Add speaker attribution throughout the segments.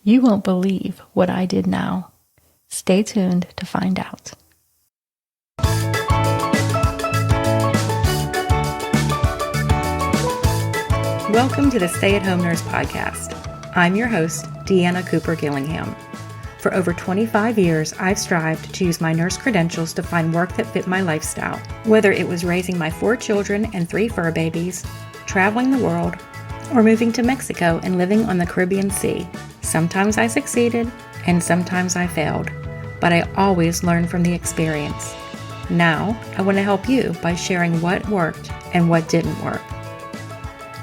Speaker 1: You won't believe what I did now. Stay tuned to find out. Welcome to the Stay at Home Nurse Podcast. I'm your host, Deanna Cooper Gillingham. For over 25 years, I've strived to use my nurse credentials to find work that fit my lifestyle. Whether it was raising my 4 children and 3 fur babies, traveling the world, or moving to Mexico and living on the Caribbean Sea. Sometimes I succeeded and sometimes I failed, but I always learned from the experience. Now, I want to help you by sharing what worked and what didn't work.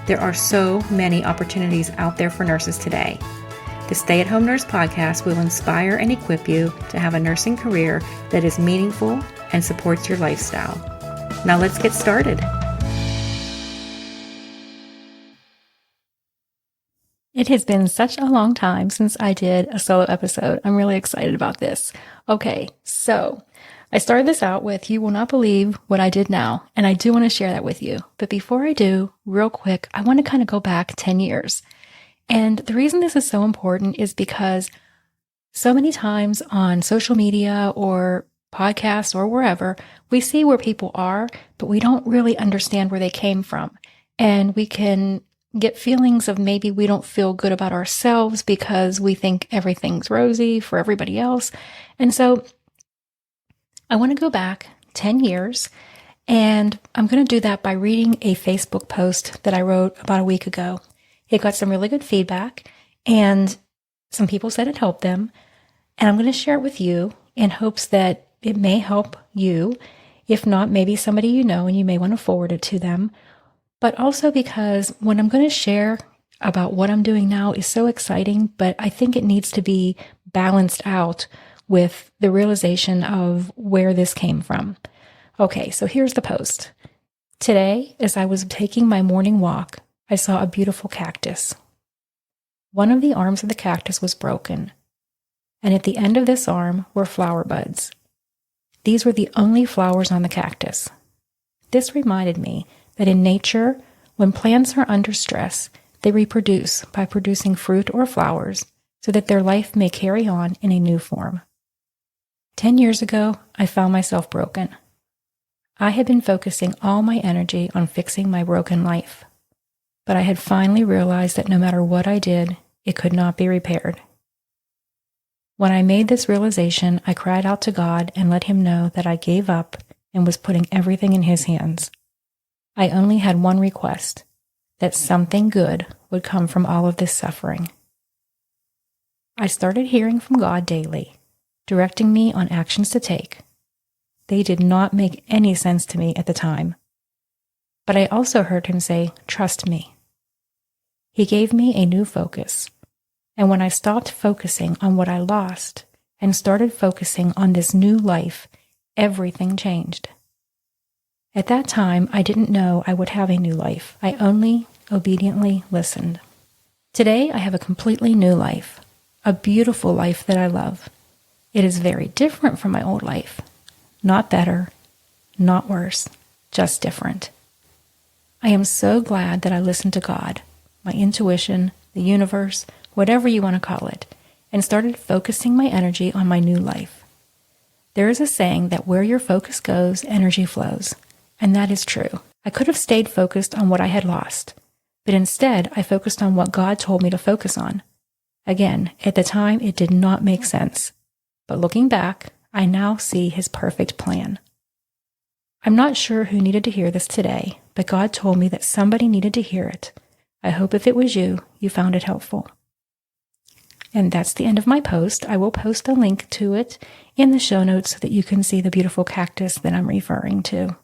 Speaker 1: There are so many opportunities out there for nurses today. The Stay at Home Nurse Podcast will inspire and equip you to have a nursing career that is meaningful and supports your lifestyle. Now let's get started. It has been such a long time since I did a solo episode. I'm really excited about this. Okay, so I started this out with you will not believe what I did now, and I do want to share that with you. But before I do, real quick, I want to kind of go back 10 years. And the reason this is so important is because so many times on social media or podcasts or wherever, we see where people are, but we don't really understand where they came from. And we can get feelings of maybe we don't feel good about ourselves because we think everything's rosy for everybody else. And so I want to go back 10 years, and I'm going to do that by reading a Facebook post that I wrote about a week ago. It got some really good feedback, and some people said it helped them, and I'm going to share it with you in hopes that it may help you. If not, maybe somebody you know, and you may want to forward it to them. But also because what I'm going to share about what I'm doing now is so exciting, but I think it needs to be balanced out with the realization of where this came from. Okay, so here's the post. Today, as I was taking my morning walk, I saw a beautiful cactus. One of the arms of the cactus was broken, and at the end of this arm were flower buds. These were the only flowers on the cactus. This reminded me that in nature, when plants are under stress, they reproduce by producing fruit or flowers so that their life may carry on in a new form. 10 years ago, I found myself broken. I had been focusing all my energy on fixing my broken life, but I had finally realized that no matter what I did, it could not be repaired. When I made this realization, I cried out to God and let Him know that I gave up and was putting everything in His hands. I only had one request, that something good would come from all of this suffering. I started hearing from God daily, directing me on actions to take. They did not make any sense to me at the time, but I also heard Him say, "Trust me." He gave me a new focus, and when I stopped focusing on what I lost and started focusing on this new life, everything changed. At that time, I didn't know I would have a new life. I only obediently listened. Today, I have a completely new life, a beautiful life that I love. It is very different from my old life. Not better, not worse, just different. I am so glad that I listened to God, my intuition, the universe, whatever you want to call it, and started focusing my energy on my new life. There is a saying that where your focus goes, energy flows. And that is true. I could have stayed focused on what I had lost, but instead I focused on what God told me to focus on. Again, at the time it did not make sense, but looking back, I now see His perfect plan. I'm not sure who needed to hear this today, but God told me that somebody needed to hear it. I hope if it was you, you found it helpful. And that's the end of my post. I will post a link to it in the show notes so that you can see the beautiful cactus that I'm referring to.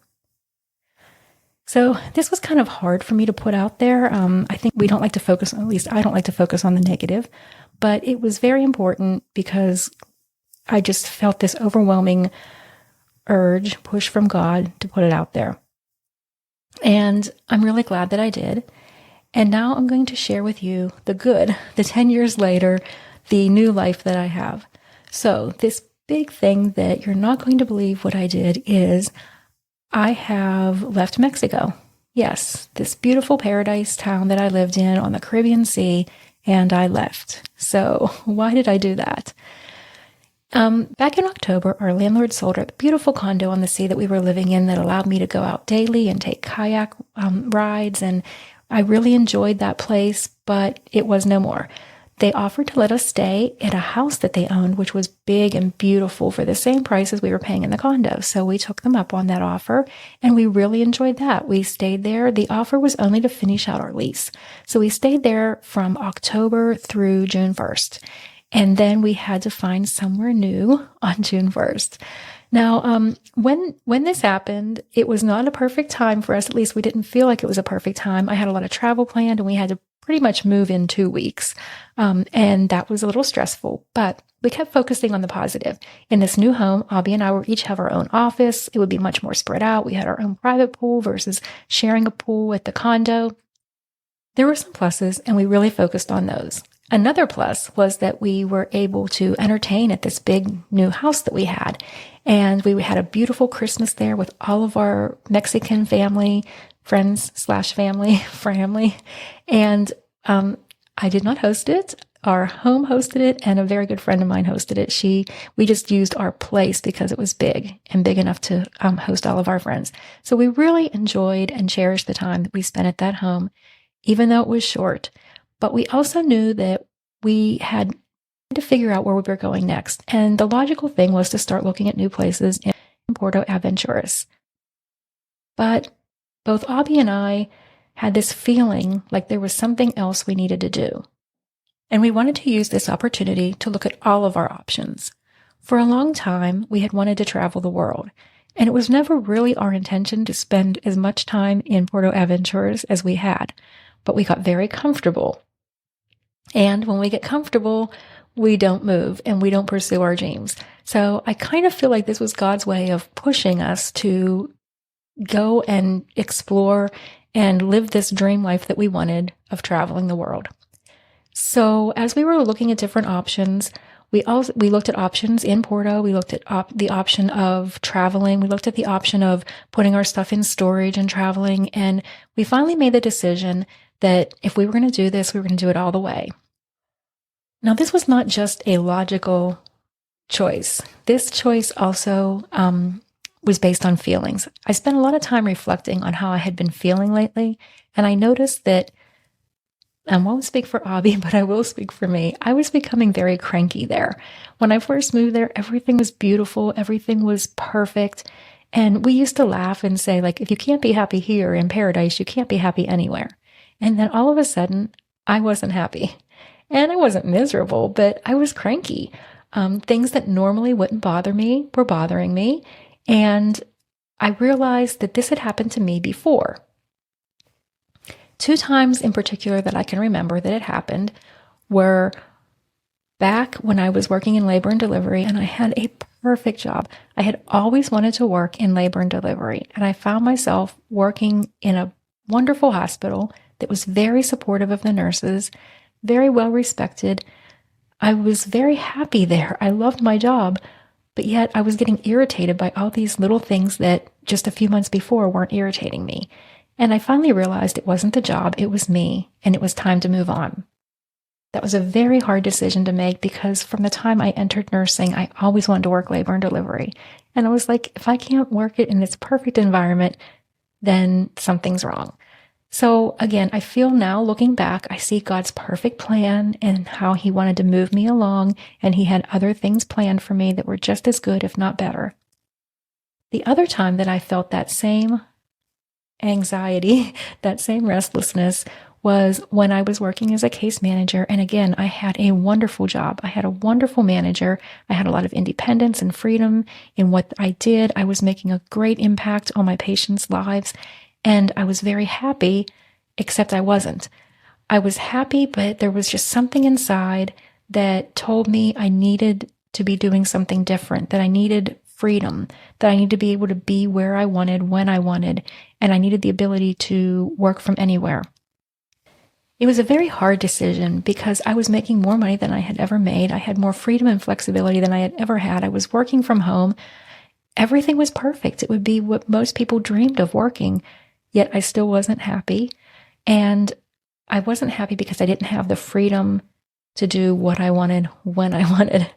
Speaker 1: So this was kind of hard for me to put out there. I think we don't like to focus, at least I don't like to focus on the negative, but it was very important because I just felt this overwhelming urge, push from God to put it out there. And I'm really glad that I did. And now I'm going to share with you the good, the 10 years later, the new life that I have. So this big thing that you're not going to believe what I did is I have left Mexico. Yes, this beautiful paradise town that I lived in on the Caribbean Sea and I left. So why did I do that? Back in October, our landlord sold our beautiful condo on the sea that we were living in that allowed me to go out daily and take kayak rides. And I really enjoyed that place, but it was no more. They offered to let us stay at a house that they owned, which was big and beautiful for the same price as we were paying in the condo. So we took them up on that offer and we really enjoyed that. We stayed there. The offer was only to finish out our lease. So we stayed there from October through June 1st. And then we had to find somewhere new on June 1st. Now, when this happened, it was not a perfect time for us. At least we didn't feel like it was a perfect time. I had a lot of travel planned and we had to pretty much move in 2 weeks. And that was a little stressful, but we kept focusing on the positive. In this new home, Abby and I would each have our own office. It would be much more spread out. We had our own private pool versus sharing a pool at the condo. There were some pluses and we really focused on those. Another plus was that we were able to entertain at this big new house that we had. And we had a beautiful Christmas there with all of our Mexican family, friends/family. And I did not host it. Our home hosted it and a very good friend of mine hosted it. We just used our place because it was big and big enough to host all of our friends. So we really enjoyed and cherished the time that we spent at that home, even though it was short. But we also knew that we had to figure out where we were going next. And the logical thing was to start looking at new places in Puerto Aventuras. But both Abby and I had this feeling like there was something else we needed to do. And we wanted to use this opportunity to look at all of our options. For a long time, we had wanted to travel the world. And it was never really our intention to spend as much time in Puerto Aventuras as we had. But we got very comfortable. And when we get comfortable, we don't move and we don't pursue our dreams. So I kind of feel like this was God's way of pushing us to go and explore and live this dream life that we wanted of traveling the world. So as we were looking at different options, we looked at options in Porto. We looked at the option of traveling. We looked at the option of putting our stuff in storage and traveling. And we finally made the decision that if we were going to do this, we were going to do it all the way. Now, this was not just a logical choice. This choice also was based on feelings. I spent a lot of time reflecting on how I had been feeling lately, and I noticed that I won't speak for Abby, but I will speak for me. I was becoming very cranky there. When I first moved there, everything was beautiful. Everything was perfect. And we used to laugh and say, like, if you can't be happy here in paradise, you can't be happy anywhere. And then all of a sudden, I wasn't happy. And I wasn't miserable, but I was cranky. Things that normally wouldn't bother me were bothering me. And I realized that this had happened to me before. 2 times in particular that I can remember that it happened were back when I was working in labor and delivery, and I had a perfect job. I had always wanted to work in labor and delivery, and I found myself working in a wonderful hospital that was very supportive of the nurses, very well respected. I was very happy there. I loved my job, but yet I was getting irritated by all these little things that just a few months before weren't irritating me. And I finally realized it wasn't the job, it was me, and it was time to move on. That was a very hard decision to make because from the time I entered nursing, I always wanted to work labor and delivery. And I was like, if I can't work it in this perfect environment, then something's wrong. So again, I feel now looking back, I see God's perfect plan and how he wanted to move me along, and he had other things planned for me that were just as good, if not better. The other time that I felt that same anxiety, that same restlessness, was when I was working as a case manager. And again, I had a wonderful job. I had a wonderful manager. I had a lot of independence and freedom in what I did. I was making a great impact on my patients' lives. And I was very happy, except I wasn't. I was happy, but there was just something inside that told me I needed to be doing something different, that I needed freedom, that I needed to be able to be where I wanted, when I wanted, and I needed the ability to work from anywhere. It was a very hard decision because I was making more money than I had ever made. I had more freedom and flexibility than I had ever had. I was working from home. Everything was perfect. It would be what most people dreamed of working, yet I still wasn't happy. And I wasn't happy because I didn't have the freedom to do what I wanted when I wanted.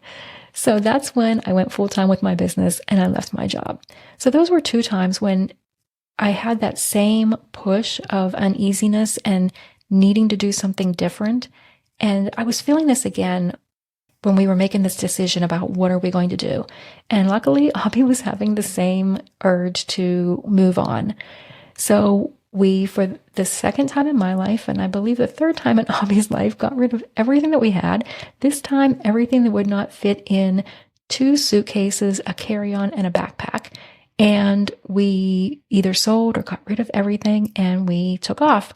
Speaker 1: So that's when I went full time with my business and I left my job. So those were two times when I had that same push of uneasiness and needing to do something different. And I was feeling this again when we were making this decision about what are we going to do. And luckily, Abby was having the same urge to move on. So we, for the second time in my life, and I believe the third time in Abby's life, got rid of everything that we had. This time, everything that would not fit in 2 suitcases, a carry-on, and a backpack. And we either sold or got rid of everything and we took off.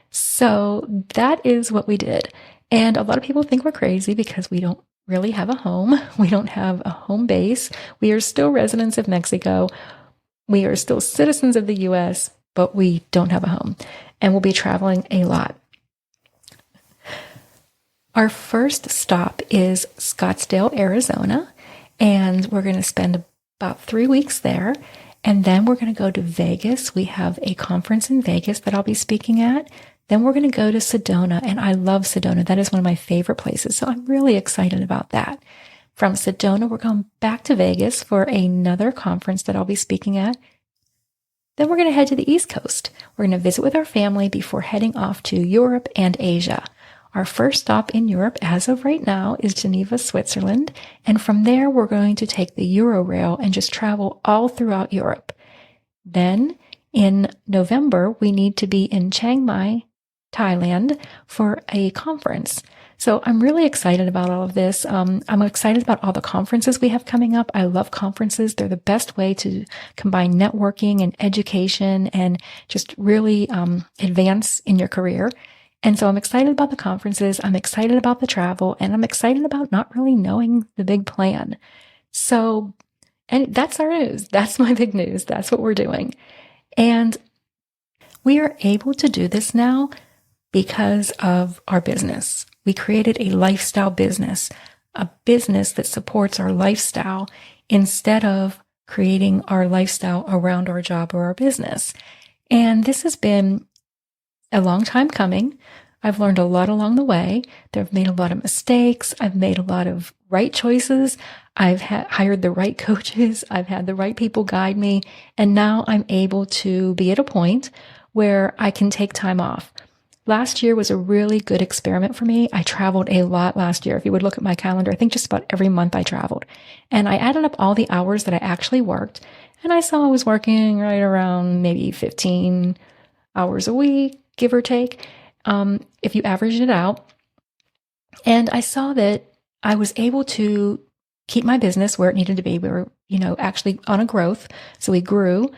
Speaker 1: So that is what we did. And a lot of people think we're crazy because we don't really have a home. We don't have a home base. We are still residents of Mexico. We are still citizens of the US, but we don't have a home. And we'll be traveling a lot. Our first stop is Scottsdale, Arizona. And we're going to spend about 3 weeks there. And then we're going to go to Vegas. We have a conference in Vegas that I'll be speaking at. Then we're going to go to Sedona, and I love Sedona. That is one of my favorite places. So I'm really excited about that. From Sedona, we're going back to Vegas for another conference that I'll be speaking at. Then we're going to head to the East Coast. We're going to visit with our family before heading off to Europe and Asia. Our first stop in Europe as of right now is Geneva, Switzerland. And from there, we're going to take the Eurorail and just travel all throughout Europe. Then in November, we need to be in Chiang Mai, Thailand for a conference. So I'm really excited about all of this. I'm excited about all the conferences we have coming up. I love conferences. They're the best way to combine networking and education and just really advance in your career. And so I'm excited about the conferences. I'm excited about the travel, and I'm excited about not really knowing the big plan. So, and that's our news. That's my big news. That's what we're doing. And we are able to do this now because of our business. We created a lifestyle business, a business that supports our lifestyle instead of creating our lifestyle around our job or our business. And this has been a long time coming. I've learned a lot along the way. I've made a lot of mistakes. I've made a lot of right choices. I've hired the right coaches. I've had the right people guide me. And now I'm able to be at a point where I can take time off. Last year was a really good experiment for me. I traveled a lot last year. If you would look at my calendar, I think just about every month I traveled. And I added up all the hours that I actually worked. And I saw I was working right around maybe 15 hours a week, give or take, if you average it out. And I saw that I was able to keep my business where it needed to be. We were, actually on a growth. So we grew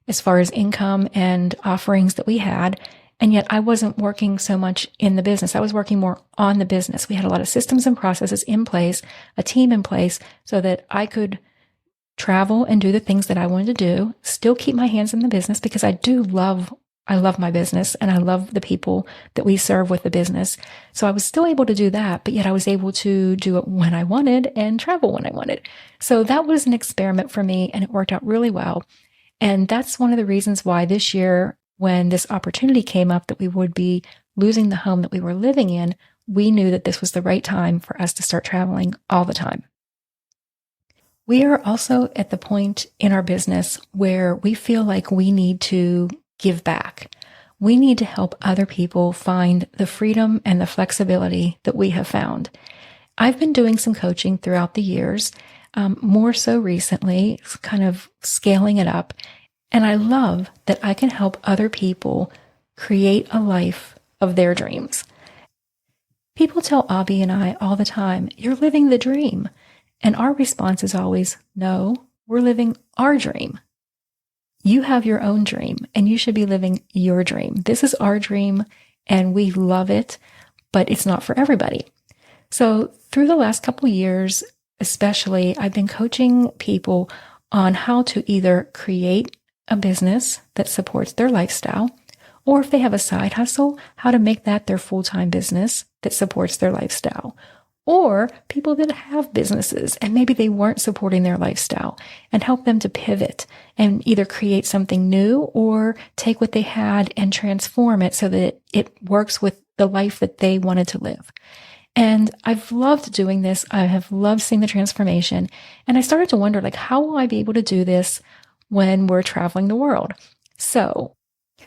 Speaker 1: as far as income and offerings that we had. And yet I wasn't working so much in the business. I was working more on the business. We had a lot of systems and processes in place, a team in place, so that I could travel and do the things that I wanted to do, still keep my hands in the business because I love my business and I love the people that we serve with the business. So I was still able to do that, but yet I was able to do it when I wanted and travel when I wanted. So that was an experiment for me and it worked out really well. And that's one of the reasons why this year, when this opportunity came up that we would be losing the home that we were living in, we knew that this was the right time for us to start traveling all the time. We are also at the point in our business where we feel like we need to give back. We need to help other people find the freedom and the flexibility that we have found. I've been doing some coaching throughout the years, more so recently, kind of scaling it up. And I love that I can help other people create a life of their dreams. People tell Abby and I all the time, "You're living the dream." And our response is always, "No, we're living our dream." You have your own dream and you should be living your dream. This is our dream and we love it, but it's not for everybody. So through the last couple of years, especially, I've been coaching people on how to either create a business that supports their lifestyle, or if they have a side hustle, how to make that their full-time business that supports their lifestyle. Or people that have businesses and maybe they weren't supporting their lifestyle, and help them to pivot and either create something new or take what they had and transform it so that it works with the life that they wanted to live. And I've loved doing this. I have loved seeing the transformation. And I started to wonder, like, how will I be able to do this when we're traveling the world? So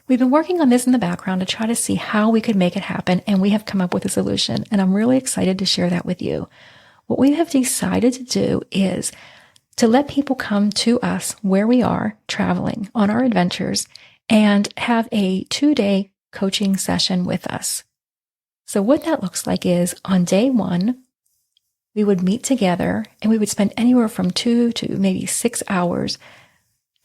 Speaker 1: we've been working on this in the background to try to see how we could make it happen. And we have come up with a solution. And I'm really excited to share that with you. What we have decided to do is to let people come to us where we are traveling on our adventures and have a 2-day coaching session with us. So what that looks like is on day 1, we would meet together and we would spend anywhere from 2 to maybe 6 hours.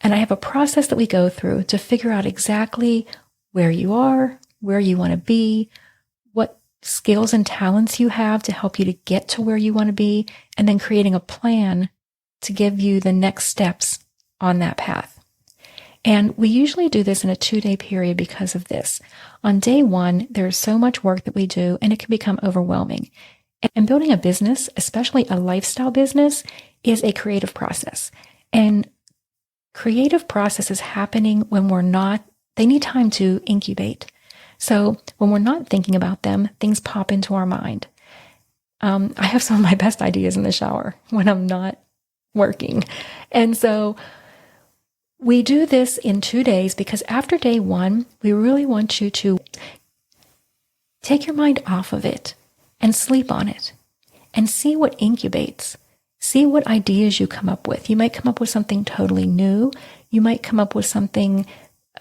Speaker 1: And I have a process that we go through to figure out exactly where you are, where you want to be, what skills and talents you have to help you to get to where you want to be, and then creating a plan to give you the next steps on that path. And we usually do this in a 2-day period because of this. On day 1, there's so much work that we do and it can become overwhelming. And building a business, especially a lifestyle business, is a creative process. And creative process is happening when they need time to incubate. So when we're not thinking about them, things pop into our mind. I have some of my best ideas in the shower when I'm not working. And so we do this in 2 days because after day 1, we really want you to take your mind off of it and sleep on it and see what incubates. See what ideas you come up with. You might come up with something totally new. You might come up with something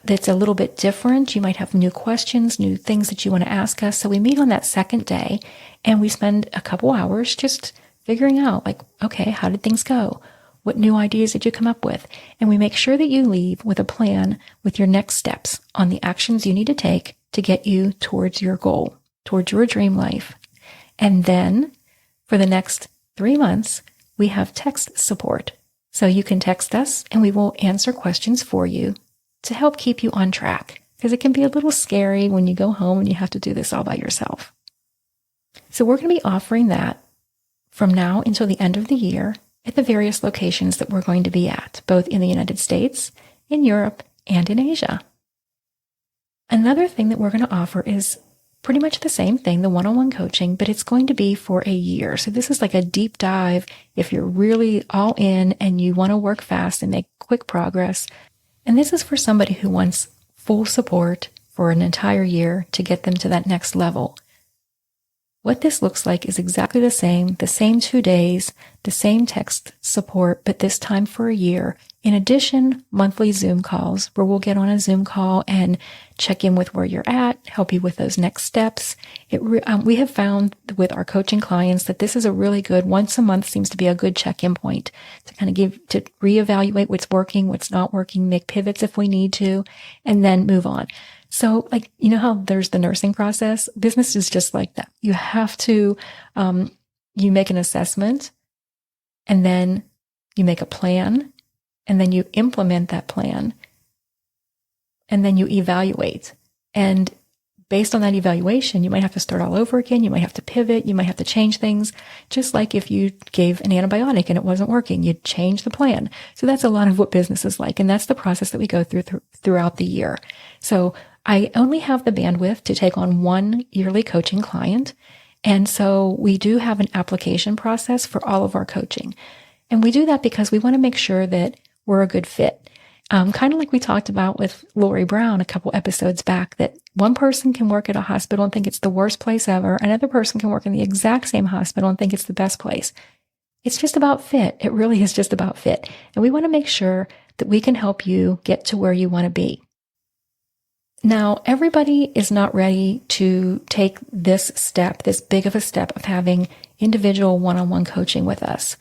Speaker 1: that's a little bit different. You might have new questions, new things that you want to ask us. So we meet on that second day and we spend a couple hours just figuring out, like, okay, how did things go? What new ideas did you come up with? And we make sure that you leave with a plan with your next steps on the actions you need to take to get you towards your goal, towards your dream life. And then for the next 3 months, we have text support. So you can text us and we will answer questions for you to help keep you on track, because it can be a little scary when you go home and you have to do this all by yourself. So we're going to be offering that from now until the end of the year at the various locations that we're going to be at, both in the United States, in Europe, and in Asia. Another thing that we're going to offer is pretty much the same thing, the one-on-one coaching, but it's going to be for a year. So this is like a deep dive if you're really all in and you want to work fast and make quick progress. And this is for somebody who wants full support for an entire year to get them to that next level. What this looks like is exactly the same 2 days, the same text support, but this time for a year. In addition, monthly Zoom calls where we'll get on a Zoom call and check in with where you're at, help you with those next steps. We have found with our coaching clients that this is a really good, once a month seems to be a good check-in point to kind of to reevaluate what's working, what's not working, make pivots if we need to, and then move on. So, like, you know how there's the nursing process? Business is just like that. You have to, you make an assessment and then you make a plan and then you implement that plan and then you evaluate. And based on that evaluation, you might have to start all over again. You might have to pivot. You might have to change things. Just like if you gave an antibiotic and it wasn't working, you'd change the plan. So that's a lot of what business is like. And that's the process that we go throughout the year. So I only have the bandwidth to take on one yearly coaching client. And so we do have an application process for all of our coaching. And we do that because we want to make sure that we're a good fit. Kind of like we talked about with Lori Brown a couple episodes back, that one person can work at a hospital and think it's the worst place ever. Another person can work in the exact same hospital and think it's the best place. It's just about fit. It really is just about fit. And we want to make sure that we can help you get to where you want to be. Now, everybody is not ready to take this step, this big of a step of having individual one-on-one coaching with us.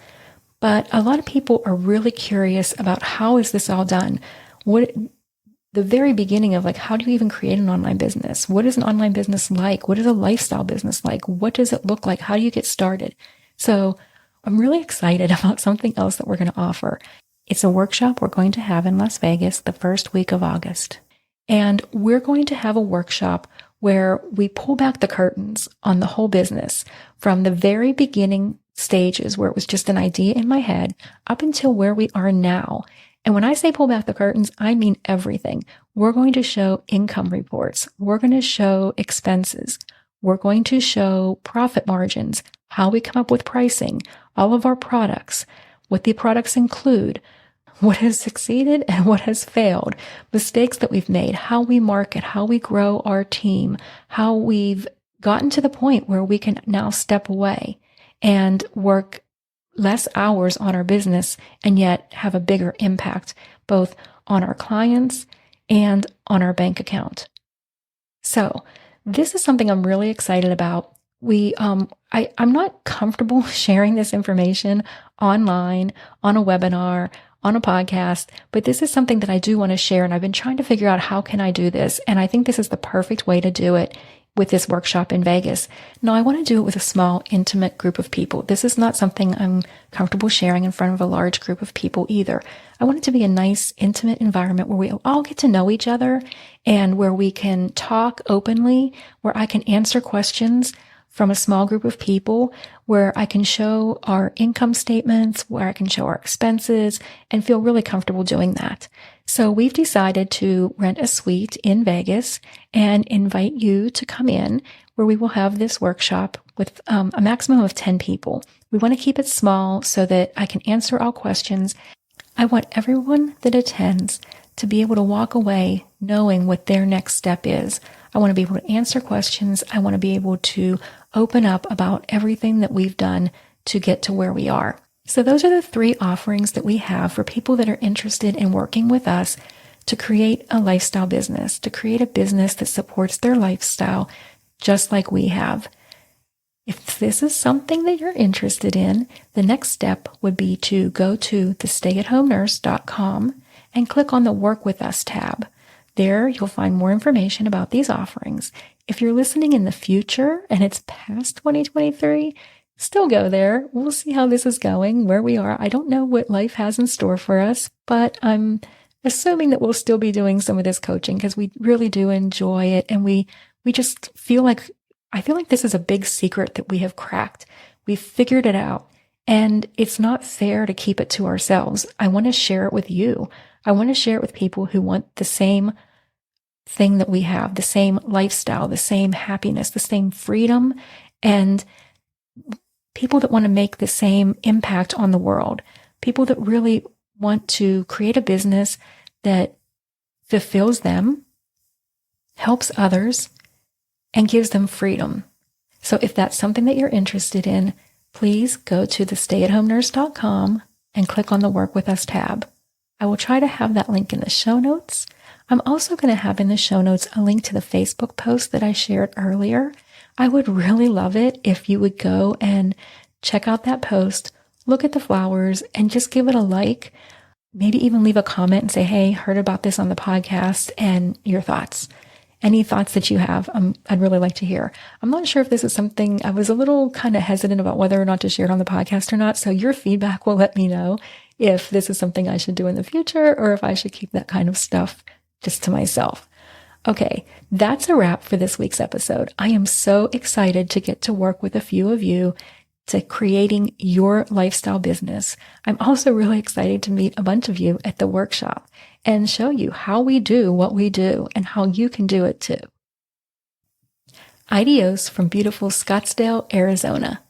Speaker 1: But a lot of people are really curious about how is this all done? The very beginning of, like, how do you even create an online business? What is an online business like? What is a lifestyle business like? What does it look like? How do you get started? So I'm really excited about something else that we're going to offer. It's a workshop we're going to have in Las Vegas the first week of August. And we're going to have a workshop where we pull back the curtains on the whole business from the very beginning stages where it was just an idea in my head up until where we are now. And when I say pull back the curtains, I mean everything. We're going to show income reports. We're going to show expenses. We're going to show profit margins, how we come up with pricing, all of our products, what the products include, what has succeeded and what has failed, mistakes that we've made, how we market, how we grow our team, how we've gotten to the point where we can now step away and work less hours on our business and yet have a bigger impact both on our clients and on our bank account. So this is something I'm really excited about. I'm not comfortable sharing this information online, on a webinar, on a podcast, but this is something that I do want to share. And I've been trying to figure out how can I do this. And I think this is the perfect way to do it with this workshop in Vegas. Now, I want to do it with a small, intimate group of people. This is not something I'm comfortable sharing in front of a large group of people either. I want it to be a nice, intimate environment where we all get to know each other and where we can talk openly, where I can answer questions from a small group of people, where I can show our income statements, where I can show our expenses, and feel really comfortable doing that. So we've decided to rent a suite in Vegas and invite you to come in, where we will have this workshop with a maximum of 10 people. We want to keep it small so that I can answer all questions. I want everyone that attends to be able to walk away knowing what their next step is. I want to be able to answer questions. I want to be able to open up about everything that we've done to get to where we are. So those are the 3 offerings that we have for people that are interested in working with us to create a lifestyle business, to create a business that supports their lifestyle just like we have. If this is something that you're interested in, the next step would be to go to thestayathome.nurse.com and click on the Work With Us tab. There, you'll find more information about these offerings. If you're listening in the future and it's past 2023, still go there. We'll see how this is going, where we are. I don't know what life has in store for us, but I'm assuming that we'll still be doing some of this coaching because we really do enjoy it. And we just feel like, I feel like this is a big secret that we have cracked. We've figured it out. And it's not fair to keep it to ourselves. I want to share it with you. I want to share it with people who want the same thing that we have, the same lifestyle, the same happiness, the same freedom, and people that want to make the same impact on the world, people that really want to create a business that fulfills them, helps others, and gives them freedom. So if that's something that you're interested in, please go to thestayathome.nurse.com and click on the Work With Us tab. I will try to have that link in the show notes. I'm also going to have in the show notes a link to the Facebook post that I shared earlier. I would really love it if you would go and check out that post, look at the flowers, and just give it a like. Maybe even leave a comment and say, hey, heard about this on the podcast, and your thoughts. Any thoughts that you have, I'd really like to hear. I'm not sure if this is something, I was a little kind of hesitant about whether or not to share it on the podcast or not. So your feedback will let me know if this is something I should do in the future or if I should keep that kind of stuff just to myself. Okay, that's a wrap for this week's episode. I am so excited to get to work with a few of you to creating your lifestyle business. I'm also really excited to meet a bunch of you at the workshop and show you how we do what we do and how you can do it too. Adios from beautiful Scottsdale, Arizona.